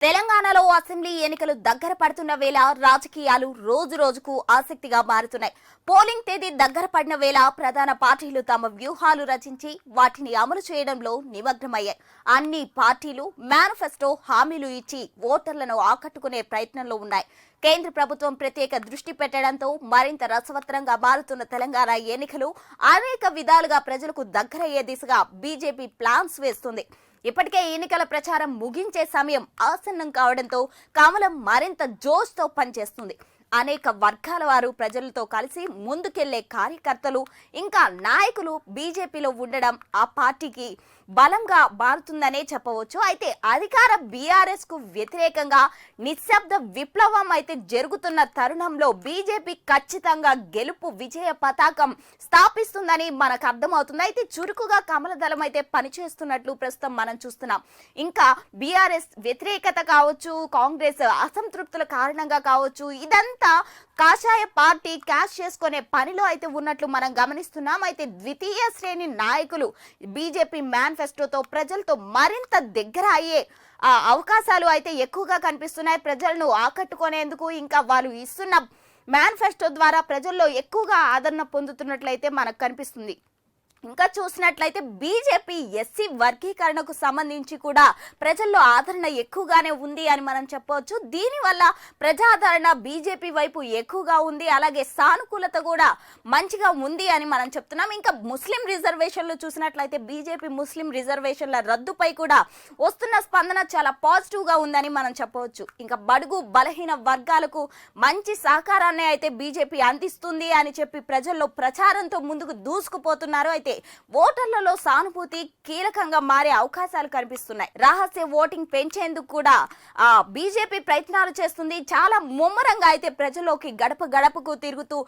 తెలంగాణలో అసెంబ్లీ ఎన్నికలు దగ్గర పడుతున్న వేళ రాజకీయాలు రోజు రోజుకు ఆసక్తిగా మారుతున్నాయి. పోలింగ్ తేదీ దగ్గర పడిన వేళ ప్రధాన పార్టీలు తమ వ్యూహాలు రచించి వాటిని అమలు చేయడంలో నిమగ్నమయ్యాయి. అన్ని పార్టీలు మేనిఫెస్టో హామీలు ఇచ్చి ఓటర్లను ఆకట్టుకునే ప్రయత్నంలో ఉన్నాయి. కేంద్ర ప్రభుత్వం ప్రత్యేక దృష్టి పెట్టడంతో మరింత రసవత్తరంగా మారుతున్న తెలంగాణ ఎన్నికలు అనేక విధాలుగా ప్రజలకు దగ్గరయ్యే దిశగా బీజేపీ ప్లాన్స్ వేస్తుంది. ఇప్పటికే ఎన్నికల ప్రచారం ముగించే సమయం ఆసన్నం కావడంతో కమలం మరింత జోష్తో పనిచేస్తుంది. అనేక వర్గాల వారు ప్రజలతో కలిసి ముందుకెళ్లే కార్యకర్తలు ఇంకా నాయకులు బీజేపీలో ఉండడం ఆ పార్టీకి బలంగా మారుతుందనే చెప్పవచ్చు. అయితే అధికార బీఆర్ఎస్ కు వ్యతిరేకంగా నిశ్శబ్ద విప్లవం అయితే జరుగుతున్న తరుణంలో బీజేపీ ఖచ్చితంగా గెలుపు విజయ పతాకం స్థాపిస్తుందని మనకు అర్థమవుతుంది. అయితే చురుకుగా కమలదళం అయితే పనిచేస్తున్నట్లు ప్రస్తుతం మనం చూస్తున్నాం. ఇంకా బీఆర్ఎస్ వ్యతిరేకత కావచ్చు, కాంగ్రెస్ అసంతృప్తుల కారణంగా కావచ్చు, ఇదంతా కాషాయ పార్టీ క్యాష్ చేసుకునే పనిలో అయితే ఉన్నట్లు మనం గమనిస్తున్నాం. అయితే ద్వితీయ శ్రేణి నాయకులు బీజేపీ మేనిఫెస్టోతో ప్రజలతో మరింత దగ్గర అయ్యే అవకాశాలు అయితే ఎక్కువగా కనిపిస్తున్నాయి. ప్రజలను ఆకట్టుకునేందుకు ఇంకా వాళ్ళు ఇస్తున్న మేనిఫెస్టో ద్వారా ప్రజల్లో ఎక్కువగా ఆదరణ పొందుతున్నట్లయితే మనకు కనిపిస్తుంది. ఇంకా చూసినట్లయితే బీజేపీ ఎస్సీ వర్గీకరణకు సంబంధించి కూడా ప్రజల్లో ఆదరణ ఎక్కువగానే ఉంది అని మనం చెప్పవచ్చు. దీనివల్ల ప్రజాదరణ బీజేపీ వైపు ఎక్కువగా ఉంది, అలాగే సానుకూలత కూడా మంచిగా ఉంది అని మనం చెప్తున్నాం. ఇంకా ముస్లిం రిజర్వేషన్లు చూసినట్లయితే బీజేపీ ముస్లిం రిజర్వేషన్ల రద్దుపై కూడా వస్తున్న స్పందన చాలా పాజిటివ్ గా ఉందని మనం చెప్పవచ్చు. ఇంకా బడుగు బలహీన వర్గాలకు మంచి సహకారాన్ని అయితే బీజేపీ అందిస్తుంది అని చెప్పి ప్రజల్లో ప్రచారంతో ముందుకు దూసుకుపోతున్నారు. అయితే ఓటర్లలో సానుభూతి కీలకంగా మారే అవకాశాలు కనిపిస్తున్నాయి. రహస్య ఓటింగ్ పెంచేందుకు కూడా బీజేపీ ప్రయత్నాలు చేస్తుంది. చాలా ముమ్మరంగా అయితే ప్రజల్లోకి గడప గడపకు తిరుగుతూ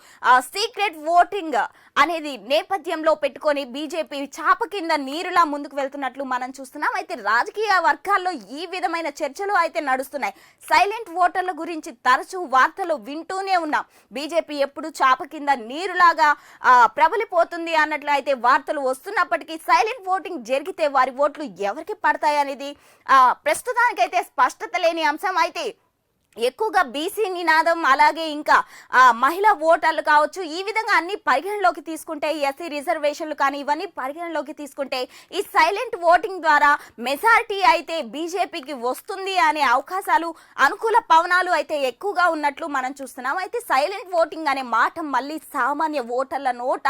సీక్రెట్ ఓటింగ్ అనేది నేపథ్యంలో పెట్టుకొని బీజేపీ చాప కింద నీరులా ముందుకు వెళ్తున్నట్లు మనం చూస్తున్నాం. అయితే రాజకీయ వర్గాల్లో ఈ విధమైన చర్చలు అయితే నడుస్తున్నాయి. సైలెంట్ ఓటర్ల గురించి తరచూ వార్తలు వింటూనే ఉన్నాం. బీజేపీ ఎప్పుడు చాప కింద నీరులాగా ప్రబలిపోతుంది అన్నట్లు అయితే వార్తలు వస్తున్నప్పటికీ సైలెంట్ ఓటింగ్ జరిగితే వారి ఓట్లు ఎవరికి పడతాయనేది ప్రస్తుతానికైతే స్పష్టత లేని అంశం. అయితే ఎక్కువగా బీసీ నినాదం, అలాగే ఇంకా మహిళా ఓటర్లు కావచ్చు, ఈ విధంగా అన్ని పరిగణలోకి తీసుకుంటే, ఎస్సీ రిజర్వేషన్లు కానీ ఇవన్నీ పరిగణలోకి తీసుకుంటే ఈ సైలెంట్ ఓటింగ్ ద్వారా మెజారిటీ అయితే బీజేపీకి వస్తుంది అనే అవకాశాలు, అనుకూల పవనాలు అయితే ఎక్కువగా ఉన్నట్లు మనం చూస్తున్నాం. అయితే సైలెంట్ ఓటింగ్ అనే మాట మళ్ళీ సామాన్య ఓటర్ల నోట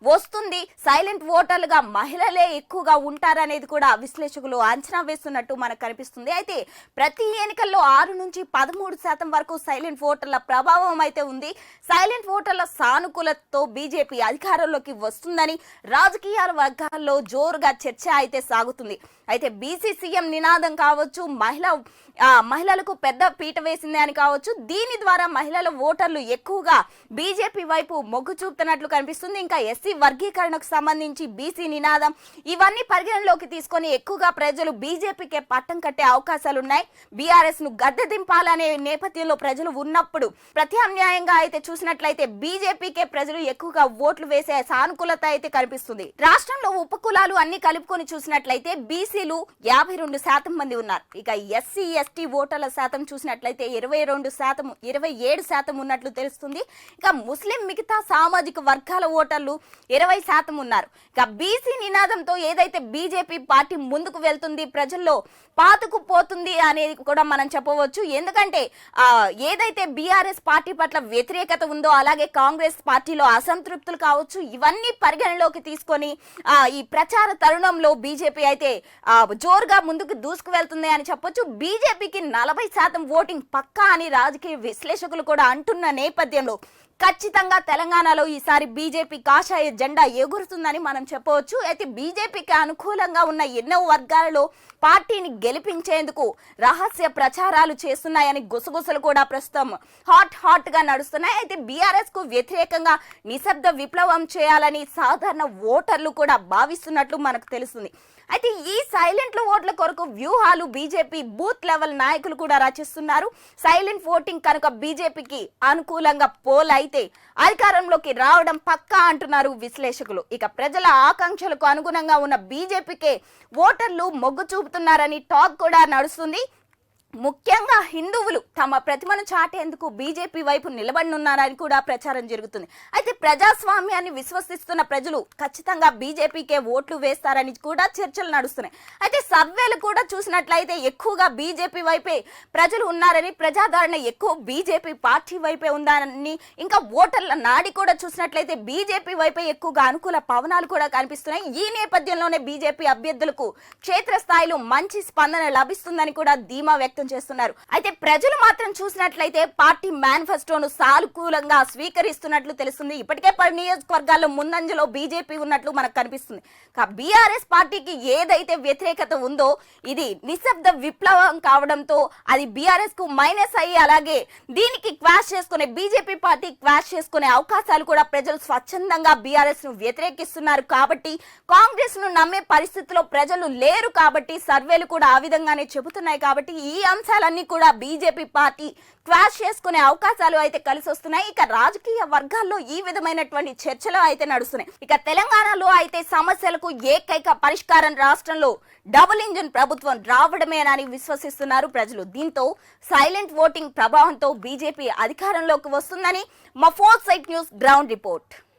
వస్తుంది. సైలెంట్ ఓటర్లుగా మహిళలే ఎక్కువగా ఉంటారనేది కూడా విశ్లేషకులు అంచనా వేస్తున్నట్టు మనకు కనిపిస్తుంది. అయితే ప్రతి ఎన్నికల్లో 6 నుంచి 13% వరకు సైలెంట్ ఓటర్ల ప్రభావం అయితే ఉంది. సైలెంట్ ఓటర్ల సానుకూలతతో బీజేపీ అధికారంలోకి వస్తుందని రాజకీయాల వర్గాల్లో జోరుగా చర్చ అయితే సాగుతుంది. అయితే బీసీ సీఎం నినాదం కావచ్చు, మహిళలకు పెద్ద పీట వేసింది అని కావచ్చు, దీని ద్వారా మహిళల ఓటర్లు ఎక్కువగా బీజేపీ వైపు మొగ్గు చూపుతున్నట్లు కనిపిస్తుంది. ఇంకా ఎస్సీ వర్గీకరణకు సంబంధించి బీసీ నినాదం, ఇవన్నీ పరిగణలోకి తీసుకొని ఎక్కువగా ప్రజలు బీజేపీకే పట్టం కట్టే అవకాశాలు ఉన్నాయి. బీఆర్ఎస్ ను గద్దె దింపాలనే నేపథ్యంలో ప్రజలు ఉన్నప్పుడు ప్రత్యామ్నాయంగా అయితే చూసినట్లయితే బీజేపీకే ప్రజలు ఎక్కువగా ఓట్లు వేసే సానుకూలత అయితే కనిపిస్తుంది. రాష్ట్రంలో ఉపకులాలు అన్ని కలుపుకొని చూసినట్లయితే బీసీలు 52% మంది ఉన్నారు. ఇక ఎస్సీ ఎస్టీ ఓటర్ల శాతం చూసినట్లయితే 22%, 27% ఉన్నట్లు తెలుస్తుంది. ఇక ముస్లిం మిగతా సామాజిక వర్గాల ఓటర్లు 20% ఉన్నారు. ఇక బీసీ నినాదంతో ఏదైతే బీజేపీ పార్టీ ముందుకు వెళ్తుంది, ప్రజల్లో పాతుకుపోతుంది అనేది కూడా మనం చెప్పవచ్చు. ఎందుకంటే ఏదైతే బీఆర్ఎస్ పార్టీ పట్ల వ్యతిరేకత ఉందో, అలాగే కాంగ్రెస్ పార్టీలో అసంతృప్తులు కావచ్చు, ఇవన్నీ పరిగణలోకి తీసుకొని ఈ ప్రచార తరుణంలో బీజేపీ అయితే జోరుగా ముందుకు దూసుకు వెళ్తుంది అని చెప్పొచ్చు. బీజేపీకి 40% ఓటింగ్ పక్కా అని రాజకీయ విశ్లేషకులు కూడా అంటున్న నేపథ్యంలో ఖచ్చితంగా తెలంగాణలో ఈసారి బీజేపీ కాషాయ జెండా ఎగురుతుందని మనం చెప్పవచ్చు. అయితే బీజేపీకి అనుకూలంగా ఉన్న ఎన్నో వర్గాలలో పార్టీని గెలిపించేందుకు రహస్య ప్రచారాలు చేస్తున్నాయని గుసగుసలు కూడా ప్రస్తుతం హాట్ గా నడుస్తున్నాయి. అయితే బీఆర్ఎస్ కు వ్యతిరేకంగా నిశ్శబ్ద విప్లవం చేయాలని సాధారణ ఓటర్లు కూడా భావిస్తున్నట్లు మనకు తెలుస్తుంది. అయితే ఈ సైలెంట్ ఓట్ల కొరకు వ్యూహాలు బీజేపీ బూత్ లెవెల్ నాయకులు కూడా రచిస్తున్నారు. సైలెంట్ ఓటింగ్ కనుక బీజేపీకి అనుకూలంగా పోల్ అయితే అధికారంలోకి రావడం పక్కా అంటున్నారు విశ్లేషకులు. ఇక ప్రజల ఆకాంక్షలకు అనుగుణంగా ఉన్న బీజేపీకే ఓటర్లు మొగ్గు చూపుతున్నారని టాక్ కూడా నడుస్తుంది. ముఖ్యంగా హిందువులు తమ ప్రతిమను చాటేందుకు బీజేపీ వైపు నిలబడినున్నారని కూడా ప్రచారం జరుగుతుంది. అయితే ప్రజాస్వామ్యాన్ని విశ్వసిస్తున్న ప్రజలు ఖచ్చితంగా బీజేపీకే ఓట్లు వేస్తారని కూడా చర్చలు నడుస్తున్నాయి. అయితే సర్వేలు కూడా చూసినట్లయితే ఎక్కువగా బీజేపీ వైపే ప్రజలు ఉన్నారని, ప్రజాదరణ ఎక్కువ బీజేపీ పార్టీ వైపే ఉందని, ఇంకా ఓటర్ల నాడి కూడా చూసినట్లయితే బీజేపీ వైపే ఎక్కువగా అనుకూల పవనాలు కూడా కనిపిస్తున్నాయి. ఈ నేపథ్యంలోనే బీజేపీ అభ్యర్థులకు క్షేత్రస్థాయిలో మంచి స్పందన లభిస్తుందని కూడా ధీమా వ్యక్తం చేస్తున్నారు. అయితే ప్రజలు మాత్రం చూసినట్లయితే పార్టీ మేనిఫెస్టోను సానుకూలంగా స్వీకరిస్తున్నట్లు తెలుస్తుంది. ఇప్పటికే 10 నియోజకవర్గాల్లో ముందంజలో బీజేపీ ఉన్నట్లు మనకు కనిపిస్తుంది. బీఆర్ఎస్ పార్టీకి ఏదైతే వ్యతిరేకత ఉందో ఇది నిశ్శబ్ద విప్లవం కావడంతో అది బీఆర్ఎస్ కు మైనస్ అయ్యి, అలాగే దీనికి క్వాష్ చేసుకునే బీజేపీ పార్టీ క్వాష్ చేసుకునే అవకాశాలు కూడా ప్రజలు స్వచ్ఛందంగా బీఆర్ఎస్ ను వ్యతిరేకిస్తున్నారు. కాబట్టి కాంగ్రెస్ ను నమ్మే పరిస్థితిలో ప్రజలు లేరు. కాబట్టి సర్వేలు కూడా ఆ విధంగానే చెబుతున్నాయి. కాబట్టి ఈ అంశాలన్నీ కూడా బీజేపీ పార్టీ క్వాష్ చేసుకునే అవకాశాలు అయితే కలిసి వస్తున్నాయి. ఇక రాజకీయ వర్గాల్లో ఈ విధమైనటువంటి చర్చలు అయితే నడుస్తున్నాయి. ఇక తెలంగాణలో అయితే సమస్యలకు ఏకైక పరిష్కారం రాష్ట్రంలో డబుల్ ఇంజిన్ ప్రభుత్వం రావడమేనని విశ్వసిస్తున్నారు ప్రజలు. దీంతో సైలెంట్ ఓటింగ్ ప్రభావంతో బీజేపీ అధికారంలోకి వస్తుందని మా 4 సైట్ న్యూస్ గ్రౌండ్ రిపోర్ట్.